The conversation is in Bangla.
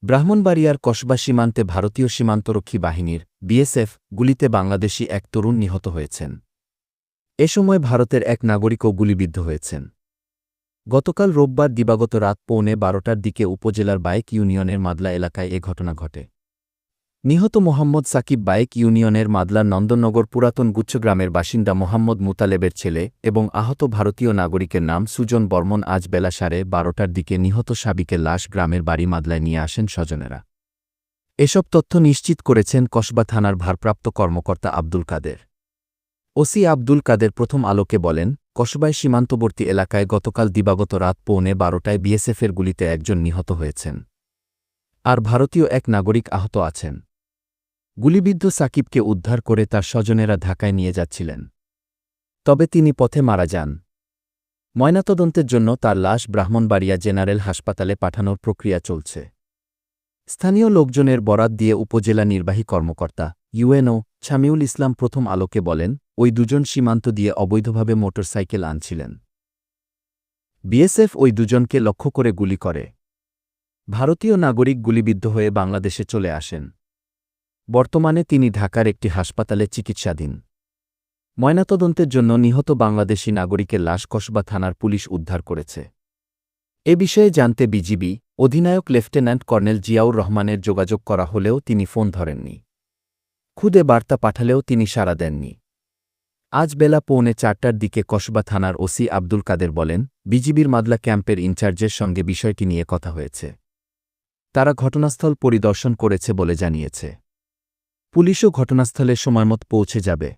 ব্রাহ্মণবাড়িয়ার কসবা সীমান্তে ভারতীয় সীমান্তরক্ষী বাহিনীর বিএসএফ গুলিতে বাংলাদেশি এক তরুণ নিহত হয়েছেন। এ সময় ভারতের এক নাগরিকও গুলিবিদ্ধ হয়েছেন। গতকাল রোববার দিবাগত রাত 12:15টার দিকে উপজেলার বাইক ইউনিয়নের মাদলা এলাকায় এ ঘটনা ঘটে। নিহত মোহাম্মদ সাকিব বাইক ইউনিয়নের মাদলার নন্দননগর পুরাতন গুচ্ছগ্রামের বাসিন্দা মোহাম্মদ মুতালেবের ছেলে এবং আহত ভারতীয় নাগরিকের নাম সুজন বর্মন। আজ বেলা 12:30টার দিকে নিহত সাবিকের লাশ গ্রামের বাড়ি মাদলায় নিয়ে আসেন স্বজনেরা। এসব তথ্য নিশ্চিত করেছেন কসবা থানার ভারপ্রাপ্ত কর্মকর্তা আব্দুল কাদের। ওসি আব্দুল কাদের প্রথম আলোকে বলেন, কসবায় সীমান্তবর্তী এলাকায় গতকাল দিবাগত রাত 12:15টায় বিএসএফের গুলিতে একজন নিহত হয়েছেন, আর ভারতীয় এক নাগরিক আহত আছেন। গুলিবিদ্ধ সাকিবকে উদ্ধার করে তার স্বজনেরা ঢাকায় নিয়ে যাচ্ছিলেন, তবে তিনি পথে মারা যান। ময়নাতদন্তের জন্য তার লাশ ব্রাহ্মণবাড়িয়া জেনারেল হাসপাতালে পাঠানোর প্রক্রিয়া চলছে। স্থানীয় লোকজনের বরাত দিয়ে উপজেলা নির্বাহী কর্মকর্তা ইউএনও ছামিউল ইসলাম প্রথম আলোকে বলেন, ওই দুজন সীমান্ত দিয়ে অবৈধভাবে মোটরসাইকেল আনছিলেন। বিএসএফ ওই দুজনকে লক্ষ্য করে গুলি করে। ভারতীয় নাগরিক গুলিবিদ্ধ হয়ে বাংলাদেশে চলে আসেন। বর্তমানে তিনি ঢাকার একটি হাসপাতালে চিকিৎসাধীন। ময়নাতদন্তের জন্য নিহত বাংলাদেশি নাগরিকের লাশ কসবা থানার পুলিশ উদ্ধার করেছে। এ বিষয়ে জানতে বিজিবি অধিনায়ক লেফটেন্যান্ট কর্নেল জিয়াউর রহমানের যোগাযোগ করা হলেও তিনি ফোন ধরেননি। খুদে বার্তা পাঠালেও তিনি সাড়া দেননি। আজ বেলা 3:45টার দিকে কসবা থানার ওসি আব্দুল কাদের বলেন, বিজিবির মাদলা ক্যাম্পের ইনচার্জের সঙ্গে বিষয়টি নিয়ে কথা হয়েছে। তারা ঘটনাস্থল পরিদর্শন করেছে বলে জানিয়েছে। পুলিশও ঘটনাস্থলে সময়মত পৌঁছে যাবে।